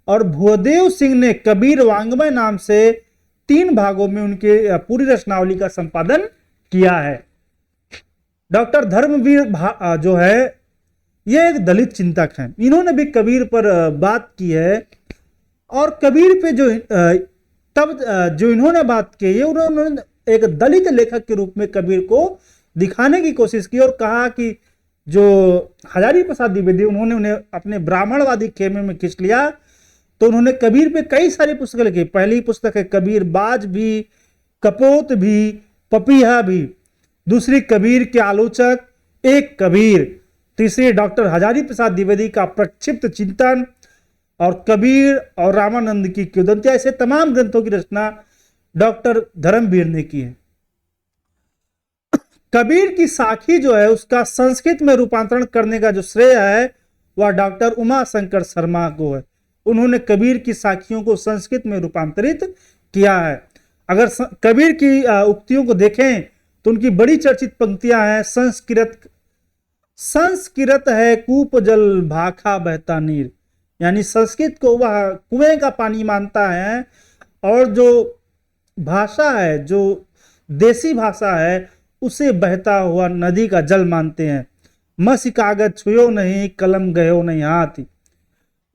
और भूदेव सिंह ने कबीर वांग्मय नाम से 3 भागों में उनके पूरी रचनावली का संपादन किया है। डॉक्टर धर्मवीर जो है ये एक दलित चिंतक हैं। इन्होंने भी कबीर पर बात की है और कबीर पे जो इन्होंने बात की है उन्होंने एक दलित लेखक के रूप में कबीर को दिखाने की कोशिश की और कहा कि जो हजारी प्रसाद द्विवेदी उन्होंने उन्हें अपने ब्राह्मणवादी खेमे में खींच लिया, तो उन्होंने कबीर पे कई सारी पुस्तकें लिखी। पहली पुस्तक है कबीर बाज भी, कपोत भी, पपीहा भी। दूसरी कबीर के आलोचक, एक कबीर। तीसरी डॉक्टर हजारी प्रसाद द्विवेदी का प्रक्षिप्त चिंतन और कबीर और रामानंद की किंवदंती। ऐसे तमाम ग्रंथों की रचना डॉक्टर धर्मवीर ने की है। कबीर की साखी जो है उसका संस्कृत में रूपांतरण करने का जो श्रेय है वह डॉक्टर उमा शंकर शर्मा को है। उन्होंने कबीर की साखियों को संस्कृत में रूपांतरित किया है। अगर कबीर की उक्तियों को देखें तो उनकी बड़ी चर्चित पंक्तियां हैं। संस्कृत है कूप जल भाखा बहता नीर, यानी संस्कृत को वह कुएं का पानी मानता है और जो भाषा है, जो देसी भाषा है, उसे बहता हुआ नदी का जल मानते हैं। मसी कागज छुयो नहीं, कलम गयो नहीं हाथ,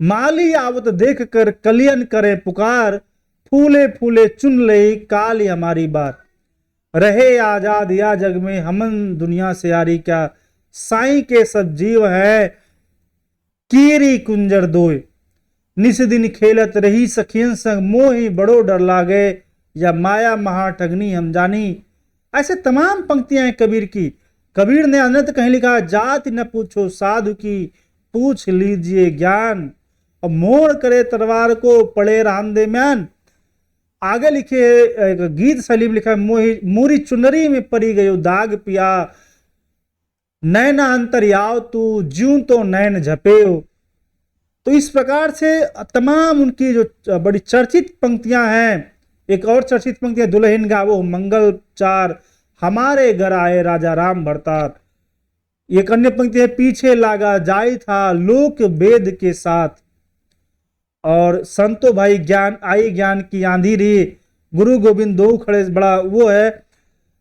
माली आवत देख कर कलियन करे पुकार, फूले फूले चुन ले काल हमारी बार, रहे आजाद या जग में हमन दुनिया से यारी क्या, साईं के सब जीव है कीरी कुंजर दोय, निस दिन खेलत रही सखियन संग मोही बड़ो डर लागे, या माया महा ठगनी हम जानी। ऐसे तमाम पंक्तियां हैं कबीर की। कबीर ने अन्यत्र कहीं लिखा, जाति न पूछो साधु की पूछ लीजिए ज्ञान, और मोड़ करे तलवार को पड़े राम दे म्यान। आगे लिखे एक गीत शैली में लिखा है, मोरी चुनरी में पड़ी गयो दाग पिया, नैना अंतर्याव तू ज्यूं तो नैन झपेओ। तो इस प्रकार से तमाम उनकी जो बड़ी चर्चित पंक्तियां हैं। एक और चर्चित पंक्ति है, दुल्हन गावो मंगल चार, हमारे घर आए राजा राम भरतार। एक अन्य पंक्ति है, पीछे लागा जाई था लोक वेद के साथ, और संतो भाई ज्ञान आई ज्ञान की आंधी री, गुरु गोविंद दो खड़े। बड़ा वो है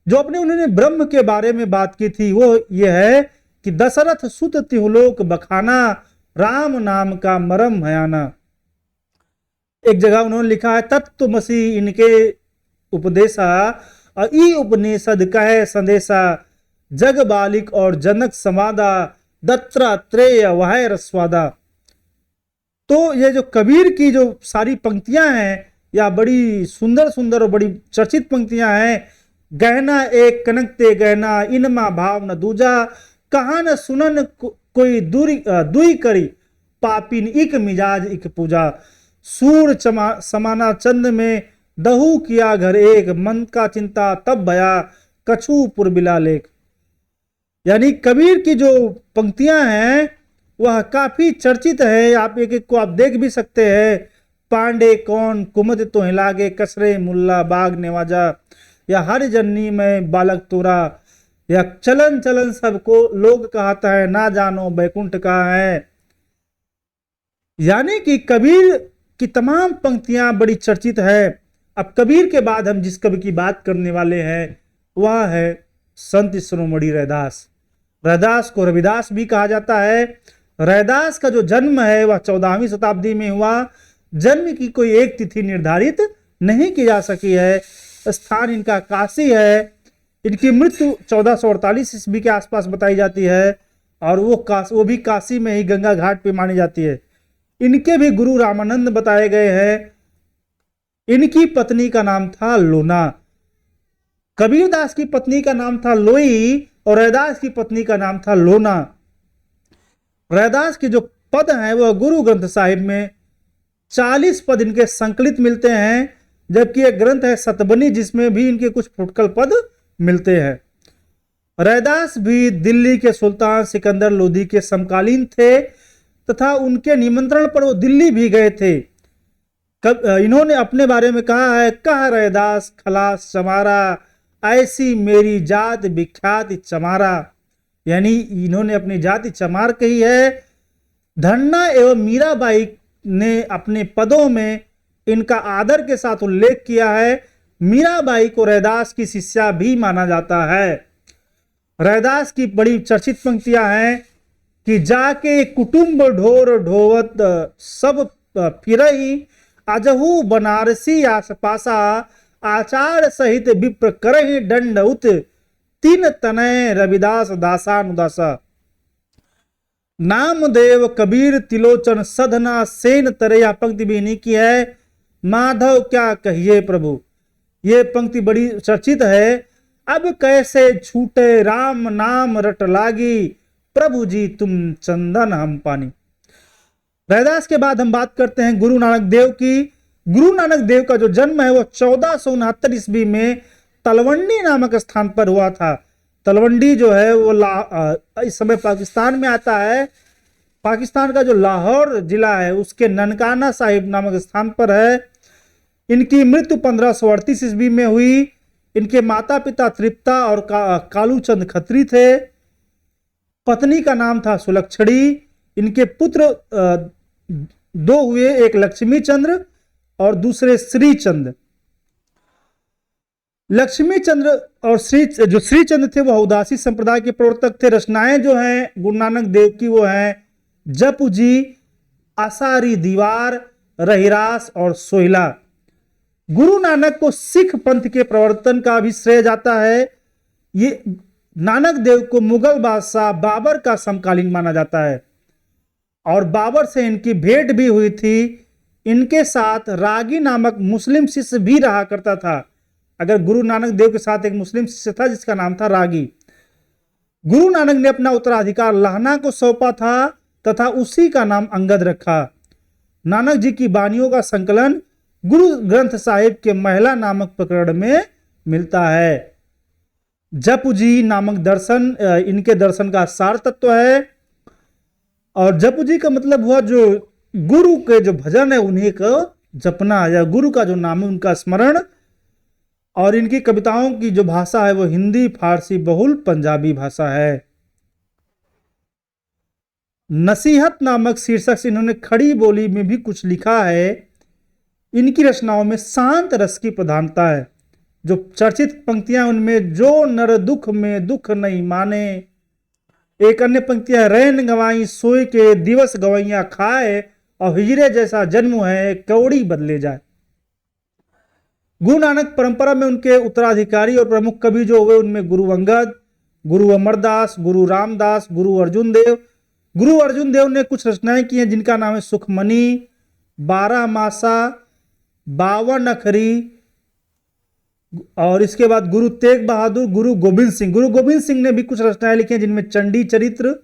जो अपने उन्होंने ब्रह्म के बारे में बात की थी, वो ये है कि दशरथ सुत तिहुलोक बखाना, राम नाम का मरम हयाना। एक जगह उन्होंने लिखा है, तत्वमसी इनके उपदेशा, ई उपनिषद कहे संदेशा, जग बालिक और जनक समादा, दत्तात्रेय वह रस्वादा। तो ये जो कबीर की जो सारी पंक्तियां हैं या बड़ी सुंदर सुंदर और बड़ी चर्चित पंक्तियां हैं। गहना एक कनकते गहना, इनमा भाव न दूजा, कहा न सुनन कोई दुई करी, पापिन इक मिजाज इक पूजा, सूर समाना चंद में दहू किया घर एक, मन का चिंता तब भया कछु पुरबिला लेख। यानी कबीर की जो पंक्तियां हैं वह काफी चर्चित है। आप एक एक को आप देख भी सकते हैं। पांडे कौन कुमद तो हिलागे, कसरे मुल्ला बाग नेवाजा, या हर जन्नी में बालक तोरा, या चलन चलन सबको लोग कहता है, ना जानो बैकुंठ कहाँ है। यानी कि कबीर की तमाम पंक्तियां बड़ी चर्चित है। अब कबीर के बाद हम जिस कवि की बात करने वाले हैं वह है संत शिरोमणि रैदास। रैदास को रविदास भी कहा जाता है। रैदास का जो जन्म है वह 14वीं शताब्दी में हुआ। जन्म की कोई एक तिथि निर्धारित नहीं की जा सकी है। स्थान इनका काशी है। इनकी मृत्यु 1448 ईस्वी के आसपास बताई जाती है और वो भी काशी में ही गंगा घाट पे मानी जाती है। इनके भी गुरु रामानंद बताए गए हैं। इनकी पत्नी का नाम था लोना। कबीरदास की पत्नी का नाम था लोई और रैदास की पत्नी का नाम था लोना। रैदास के जो पद हैं वह गुरु ग्रंथ साहिब में 40 पद इनके संकलित मिलते हैं, जबकि एक ग्रंथ है सतबनी जिसमें भी इनके कुछ फुटकल पद मिलते हैं। रैदास भी दिल्ली के सुल्तान सिकंदर लोदी के समकालीन थे तथा उनके निमंत्रण पर वो दिल्ली भी गए थे। इन्होंने अपने बारे में कहा है, कहा रैदास खलास चमारा, ऐसी मेरी जात विख्यात चमारा। यानी इन्होंने अपनी जाति चमार कही है। धन्ना एवं मीराबाई ने अपने पदों में इनका आदर के साथ उल्लेख किया है। मीराबाई को रैदास की शिष्या भी माना जाता है। रैदास की बड़ी चर्चित पंक्तियां हैं कि जाके कुटुंब ढोर ढोवत सब फिरही, अजहू बनारसी आसपासा, आचार सहित विप्र करहि दंड उत, तीन तनय रविदास दासानुदासा। नामदेव कबीर तिलोचन सधना सेन तरया पंक्ति भी इन्हीं की है। माधव क्या कहिए प्रभु, ये पंक्ति बड़ी चर्चित है। अब कैसे छूटे राम नाम रट लागी, प्रभु जी तुम चंदन हम पानी। रैदास के बाद हम बात करते हैं गुरु नानक देव की। गुरु नानक देव का जो जन्म है वो 1469 ईस्वी में तलवंडी नामक स्थान पर हुआ था। तलवंडी जो है वो इस समय पाकिस्तान में आता है। पाकिस्तान का जो लाहौर जिला है उसके ननकाना साहिब नामक स्थान पर है। इनकी मृत्यु 1538 ईस्वी में हुई। इनके माता पिता तृप्ता और कालूचंद खत्री थे। पत्नी का नाम था सुलक्षणी। इनके पुत्र दो हुए, एक लक्ष्मी चंद्र और दूसरे श्री चंद्र। लक्ष्मी चंद्र और श्री चंद्र थे वह उदासी संप्रदाय के प्रवर्तक थे। रचनाएं जो हैं गुरु नानक देव की वो हैं जपू जी, आसारी दीवार, रहिरास और सोहिला। गुरु नानक को सिख पंथ के प्रवर्तन का भी श्रेय जाता है। ये नानक देव को मुगल बादशाह बाबर का समकालीन माना जाता है और बाबर से इनकी भेंट भी हुई थी। इनके साथ रागी नामक मुस्लिम शिष्य भी रहा करता था। अगर गुरु नानक देव के साथ एक मुस्लिम शिष्य था जिसका नाम था रागी। गुरु नानक ने अपना उत्तराधिकार लाहना को सौंपा था तथा उसी का नाम अंगद रखा। नानक जी की बानियों का संकलन गुरु ग्रंथ साहिब के महिला नामक प्रकरण में मिलता है। जपू जी नामक दर्शन इनके दर्शन का सार तत्व है और जपू जी का मतलब हुआ जो गुरु के जो भजन है उन्हीं को जपना या गुरु का जो नाम है उनका स्मरण। और इनकी कविताओं की जो भाषा है वो हिंदी, फारसी, बहुल पंजाबी भाषा है। नसीहत नामक शीर्षक से इन्होंने खड़ी बोली में भी कुछ लिखा है। इनकी रचनाओं में शांत रस की प्रधानता है। जो चर्चित पंक्तियां उनमें जो नर दुख में दुख नहीं माने। एक अन्य पंक्तियां रैन गवाई सोए के दिवस गवैया खाए और हिजरे जैसा जन्म है कौड़ी बदले जाए। गुरु नानक परंपरा में उनके उत्तराधिकारी और प्रमुख कवि जो हुए उनमें गुरु अंगद, गुरु अमरदास, गुरु रामदास, गुरु अर्जुन देव। गुरु अर्जुन देव ने कुछ रचनाएं की हैं जिनका नाम है सुखमणि, 12 मासा, 52 अखरी, और इसके बाद गुरु तेग बहादुर, गुरु गोविंद सिंह। गुरु गोविंद सिंह ने भी कुछ रचनाएं लिखी हैं, जिनमें चंडी चरित्र,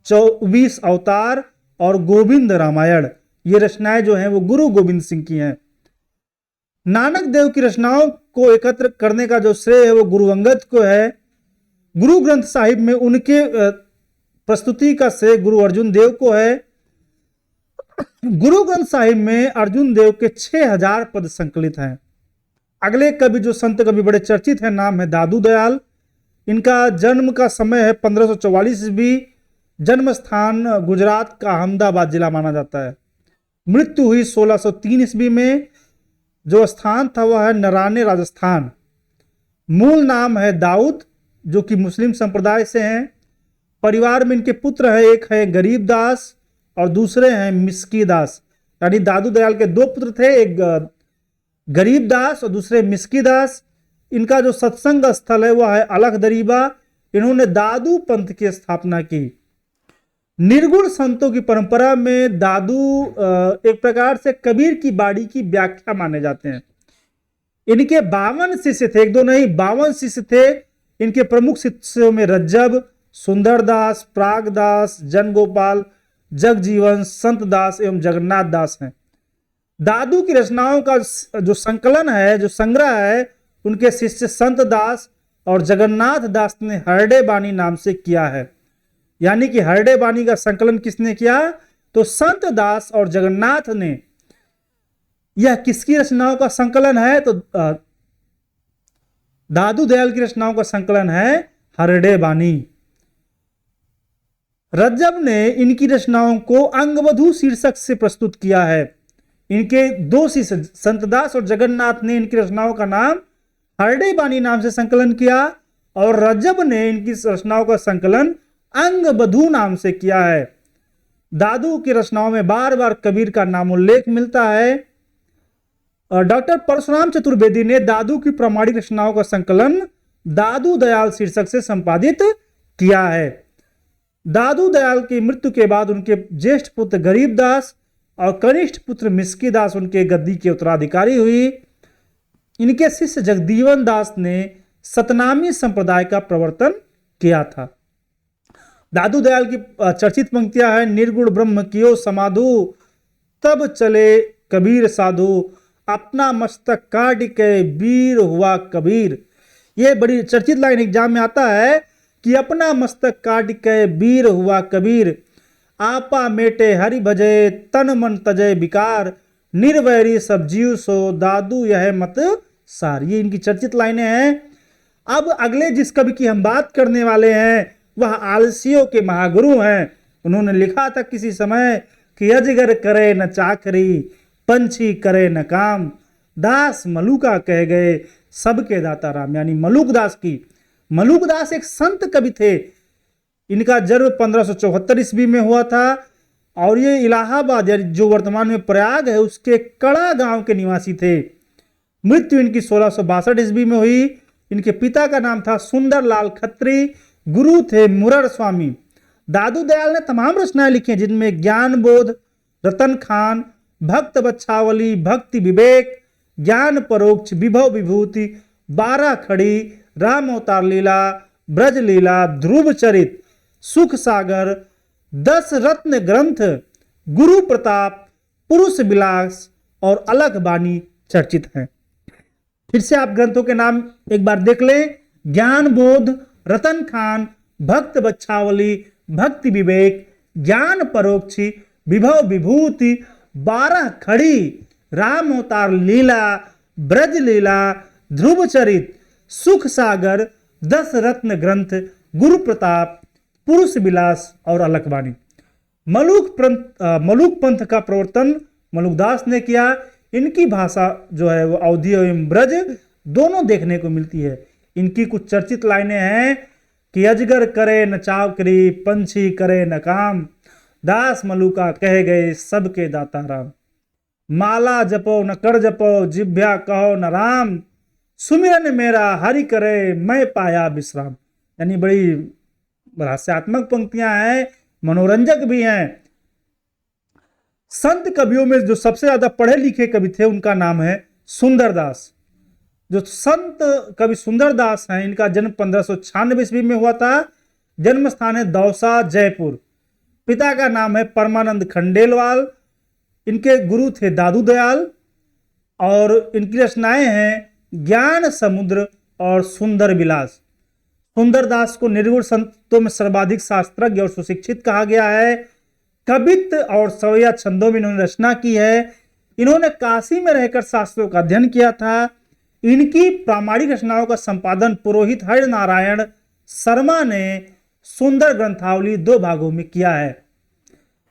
24 अवतार और गोविंद रामायण, ये रचनाएं जो हैं वो गुरु गोविंद सिंह की हैं। नानक देव की रचनाओं को एकत्र करने का जो श्रेय है वो गुरु अंगद को है। गुरु ग्रंथ साहिब में उनके प्रस्तुति का श्रेय गुरु अर्जुन देव को है। गुरु ग्रंथ साहिब में अर्जुन देव के 6000 पद संकलित हैं। अगले कवि जो संत कवि बड़े चर्चित हैं, नाम है दादू दयाल। इनका जन्म का समय है 1544 ईस्वी। जन्म स्थान गुजरात का अहमदाबाद जिला माना जाता है। मृत्यु हुई 1603 ईस्वी में। जो स्थान था वह है नराने, राजस्थान। मूल नाम है दाऊद, जो कि मुस्लिम संप्रदाय से हैं। परिवार में इनके पुत्र हैं, एक है गरीब दास और दूसरे हैं मिस्की दास। यानी दादू दयाल के 2 पुत्र थे, एक गरीब दास और दूसरे मिस्की दास। इनका जो सत्संग स्थल है वह है अलख दरीबा। इन्होंने दादू पंथ की स्थापना की। निर्गुण संतों की परंपरा में दादू एक प्रकार से कबीर की बाड़ी की व्याख्या माने जाते हैं। इनके 52 शिष्य थे, 1 2 नहीं 52 शिष्य थे। इनके प्रमुख शिष्यों में रज्जब, सुंदरदास, प्रागदास, जनगोपाल, जगजीवन, संत दास एवं जगन्नाथ दास हैं। दादू की रचनाओं का जो संकलन है, जो संग्रह है, उनके शिष्य संत दास और जगन्नाथ दास ने हरडे बानी नाम से किया है। यानी कि हरडे बानी का संकलन किसने किया? तो संत दास और जगन्नाथ ने। यह किसकी रचनाओं का संकलन है? तो दादू दयाल की रचनाओं का संकलन है हरडे बानी। रज्जब ने इनकी रचनाओं को अंगवधू शीर्षक से प्रस्तुत किया है। इनके 2 शिष्य संतदास और जगन्नाथ ने इनकी रचनाओं का नाम हरडे बानी नाम से संकलन किया और रज्जब ने इनकी रचनाओं का संकलन अंगवधू नाम से किया है। दादू की रचनाओं में बार बार कबीर का नामोल्लेख मिलता है। डॉक्टर परशुराम चतुर्वेदी ने दादू की प्रामाणिक रचनाओं का संकलन दादू दयाल शीर्षक से संपादित किया है। दादू दयाल की मृत्यु के बाद उनके ज्येष्ठ पुत्र गरीबदास और कनिष्ठ पुत्र मिस्की दास उनके गद्दी के उत्तराधिकारी हुई। इनके शिष्य जगदीवन दास ने सतनामी संप्रदाय का प्रवर्तन किया था। दादू दयाल की चर्चित पंक्तियां हैं, निर्गुण ब्रह्म कियो समाधु, तब चले कबीर साधु, अपना मस्तक काट के वीर हुआ कबीर। ये बड़ी चर्चित लाइन एग्जाम में आता है कि अपना मस्तक काट के वीर हुआ कबीर, आपा मेटे हरि भजे, तन मन तजे विकार, निर्वैरी सब जीव सो, दादू यह मत सार। ये इनकी चर्चित लाइनें हैं। अब अगले जिस कवि की हम बात करने वाले हैं वह आलसियों के महागुरु हैं। उन्होंने लिखा था किसी समय कि अजगर करे न चाकरी, पंछी करे न काम, दास मलुका कह गए सबके दाता राम। यानी मलुक दास की। मलुक दास एक संत कवि थे। इनका जन्म 1574 ईस्वी में हुआ था और ये इलाहाबाद यानी जो वर्तमान में प्रयाग है उसके कड़ा गांव के निवासी थे। मृत्यु इनकी 1662 ईस्वी में हुई। इनके पिता का नाम था सुंदरलाल खत्री, गुरु थे मुरर स्वामी। दादू दयाल ने तमाम रचनाएं लिखी हैं जिनमें ज्ञान बोध, रतन खान, भक्त बच्छावली, भक्ति विवेक, ज्ञान परोक्ष, विभव विभूति, 12 खड़ी, राम अवतार लीला, ब्रज लीला, ध्रुव चरित, सुख सागर, 10 रत्न ग्रंथ, गुरु प्रताप, पुरुष विलास और अलख बानी चर्चित हैं। फिर से आप ग्रंथों के नाम एक बार देख लें। ज्ञान बोध, रतन खान, भक्त बच्छावली, भक्ति विवेक, ज्ञान परोक्षी, विभव विभूति, 12 खड़ी, राम अवतार लीला, ब्रज लीला, ध्रुव चरित, सुख सागर, 10 रत्न ग्रंथ, गुरु प्रताप, पुरुष विलास और अलखबानी। मलुक पंथ का प्रवर्तन मलुकदास ने किया। इनकी भाषा जो है वो अवधी एवं ब्रज दोनों देखने को मिलती है। इनकी कुछ चर्चित लाइनें हैं कि अजगर करे न चाकरी, पंछी करे न काम, दास मलुका कह गए सबके दाता राम, माला जपो न कर जपो, जिभ्या कहो न राम, सुमिरन मेरा हरि करे मैं पाया विश्राम। यानी बड़ी हास्यात्मक पंक्तियां हैं, मनोरंजक भी हैं। संत कवियों में जो सबसे ज्यादा पढ़े लिखे कवि थे उनका नाम है सुंदरदास। जो संत कवि सुंदरदास हैं, इनका जन्म 1596 ईस्वी में हुआ था। जन्म स्थान है दौसा, जयपुर। पिता का नाम है परमानंद खंडेलवाल। इनके गुरु थे दादू दयाल और इनकी रचनाएं हैं ज्ञान समुद्र और सुंदर विलास। सुंदरदास को निर्गुण संतों में सर्वाधिक शास्त्रज्ञ और सुशिक्षित कहा गया है। कवित्त और सवैया छंदों में इन्होंने रचना की है। इन्होंने काशी में रहकर शास्त्रों का अध्ययन किया था। इनकी प्रामाणिक रचनाओं का संपादन पुरोहित हरि नारायण शर्मा ने सुंदर ग्रंथावली 2 भागों में किया है।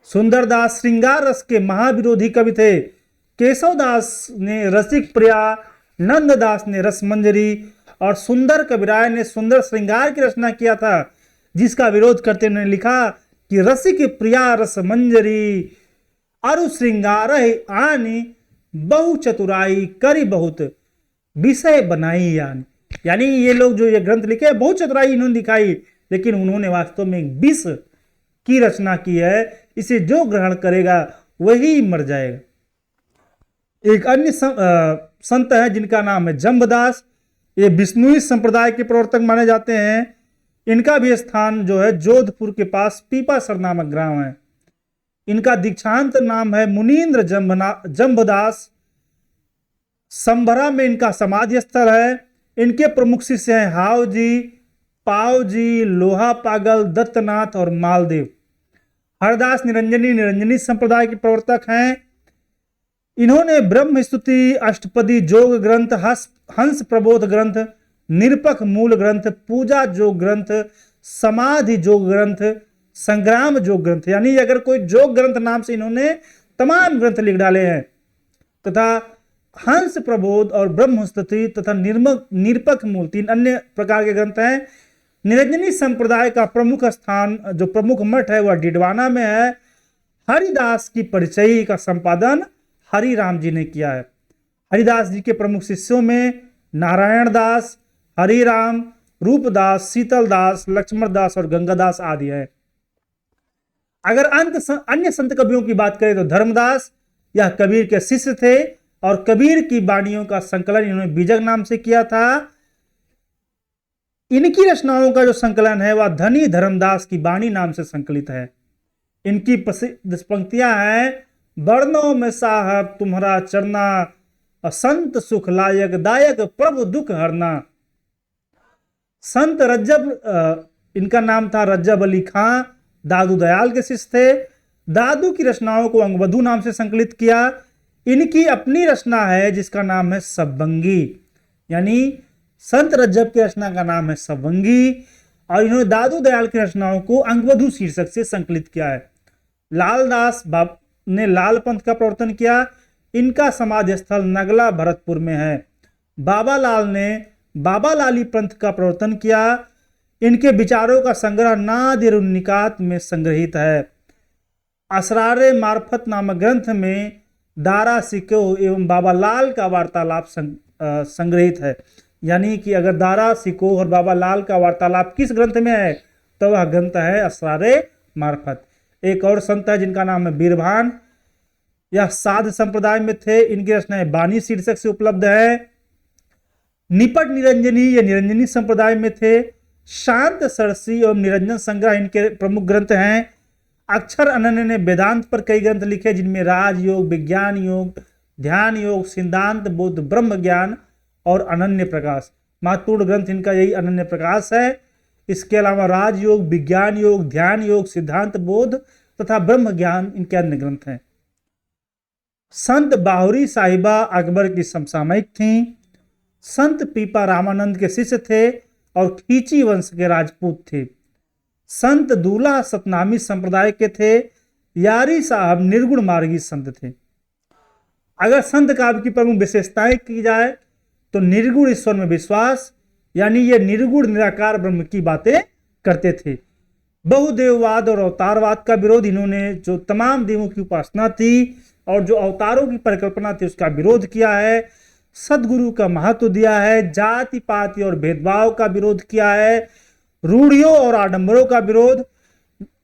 सुंदरदास श्रृंगार रस के महाविरोधी कवि थे। केशवदास ने रसिक प्रिया, नंददास ने रसमंजरी और सुंदर कविराय ने सुंदर श्रृंगार की रचना किया था, जिसका विरोध करते उन्होंने लिखा कि रसिक प्रिया रसमंजरी अरु श्रृंगार आनी बहु चतुराई करी बहुत विषय बनाई यानी। यानी ये लोग जो ये ग्रंथ लिखे बहुत चतुराई इन्होंने दिखाई, लेकिन उन्होंने वास्तव में विष की रचना की है। इसे जो ग्रहण करेगा वही मर जाएगा। एक अन्य संत है जिनका नाम है जम्बदास। ये विष्णुई संप्रदाय के प्रवर्तक माने जाते हैं। इनका भी स्थान जो है जोधपुर के पास पीपासर नामक ग्राम है। इनका दीक्षांत नाम है मुनीन्द्र जम्बदास। संभरा में इनका समाधि स्थल है। इनके प्रमुख शिष्य हैं हाव जी, पाव जी, लोहा पागल, दत्तनाथ और मालदेव। हरदास निरंजनी संप्रदाय के प्रवर्तक हैं। इन्होंने ब्रह्म स्तुति, अष्टपदी जोग ग्रंथ, हंस प्रबोध ग्रंथ, निरपख मूल ग्रंथ, पूजा जोग ग्रंथ, समाधि जोग ग्रंथ, संग्राम जोग ग्रंथ, यानी अगर कोई जोग ग्रंथ नाम से इन्होंने तमाम ग्रंथ लिख डाले हैं, तथा हंस प्रबोध और ब्रह्म स्तुति तथा निरपख मूल 3 अन्य प्रकार के ग्रंथ हैं। निरंजनी संप्रदाय का प्रमुख स्थान, जो प्रमुख मठ है, वह डिडवाना में है। हरिदास की परिचय का संपादन हरिराम जी ने किया है। हरिदास जी के प्रमुख शिष्यों में नारायण दास, हरिराम, रूपदास, शीतलदास, लक्ष्मणदास और गंगादास आदि है। अगर अन्य संत कवियों की बात करें तो धर्मदास, यह कबीर के शिष्य थे और कबीर की वाणियों का संकलन इन्होंने बीजक नाम से किया था। इनकी रचनाओं का जो संकलन है वह धनी धर्मदास की वाणी नाम से संकलित है। इनकी प्रसिद्ध पंक्तियां हैं वर्णों में साहब तुम्हारा चरना, संत सुख लायक दायक प्रभु दुख हरना। संत रज्जब, इनका नाम था रज्जब अली खां, दादू दयाल के शिष्य थे। दादू की रचनाओं को अंगवधु नाम से संकलित किया। इनकी अपनी रचना है जिसका नाम है सब्बंगी, यानी संत रज्जब की रचना का नाम है सब्बंगी और इन्होंने दादू दयाल की रचनाओं को अंगवधु शीर्षक से संकलित किया है। लालदास ने लाल पंथ का प्रवर्तन किया। इनका समाधि स्थल नगला भरतपुर में है। बाबा लाल ने बाबा लाली पंथ का प्रवर्तन किया। इनके विचारों का संग्रह नादिर निकात में संग्रहित है। असरारे मार्फत नामक ग्रंथ में दारा सिको एवं बाबा लाल का वार्तालाप संग्रहित है। यानी कि अगर दारा सिको और बाबा लाल का वार्तालाप किस ग्रंथ में है तो वह ग्रंथ है असरारे मार्फत। एक और संत है जिनका नाम है बीरभान, यह साध संप्रदाय में थे। इनकी रचनाएं बानी शीर्षक से उपलब्ध है। निपट निरंजनी ये निरंजनी संप्रदाय में थे। शांत सरसी और निरंजन संग्रह इनके प्रमुख ग्रंथ हैं। अक्षर अनन्य ने वेदांत पर कई ग्रंथ लिखे जिनमें राजयोग, विज्ञान योग, ध्यान योग, सिद्धांत बोध, ब्रह्म ज्ञान और अनन्य प्रकाश। महत्वपूर्ण ग्रंथ इनका यही अनन्य प्रकाश है। इसके अलावा राजयोग, विज्ञान योग, ध्यान योग, सिद्धांत बोध तथा ब्रह्म ज्ञान इनके अन्य ग्रंथ हैं। संत बाहुरी साहिबा अकबर की समसामयिक थीं। संत पीपा रामानंद के शिष्य थे और खींची वंश के राजपूत थे। संत दूल्हा सतनामी संप्रदाय के थे। यारी साहब निर्गुण मार्गी संत थे। अगर संत काव्य की प्रमुख विशेषताएं की जाए तो निर्गुण ईश्वर में विश्वास, यानी ये निर्गुण निराकार ब्रह्म की बातें करते थे। बहुदेववाद और अवतारवाद का विरोध, इन्होंने जो तमाम देवों की उपासना थी और जो अवतारों की परिकल्पना थी उसका विरोध किया है। सदगुरु का महत्व दिया है। जाति पाति और भेदभाव का विरोध किया है। रूढ़ियों और आडंबरों का विरोध,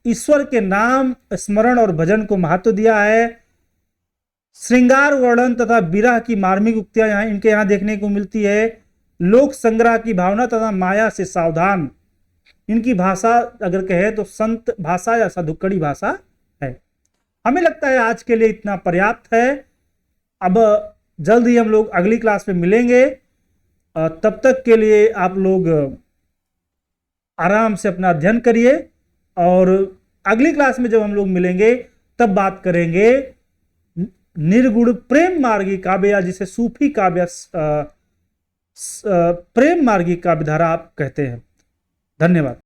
ईश्वर के नाम स्मरण और भजन को महत्व दिया है। श्रृंगार वर्णन तथा विरह की मार्मिक उक्तियां यहाँ इनके यहाँ देखने को मिलती है। लोक संग्रह की भावना तथा माया से सावधान। इनकी भाषा अगर कहे तो संत भाषा या साधुकड़ी भाषा है। हमें लगता है आज के लिए इतना पर्याप्त है। अब जल्द ही हम लोग अगली क्लास में मिलेंगे। तब तक के लिए आप लोग आराम से अपना अध्ययन करिए और अगली क्लास में जब हम लोग मिलेंगे तब बात करेंगे निर्गुण प्रेम मार्गी काव्य, या जिसे सूफी काव्य प्रेम मार्गी काव्यधारा आप कहते हैं। धन्यवाद।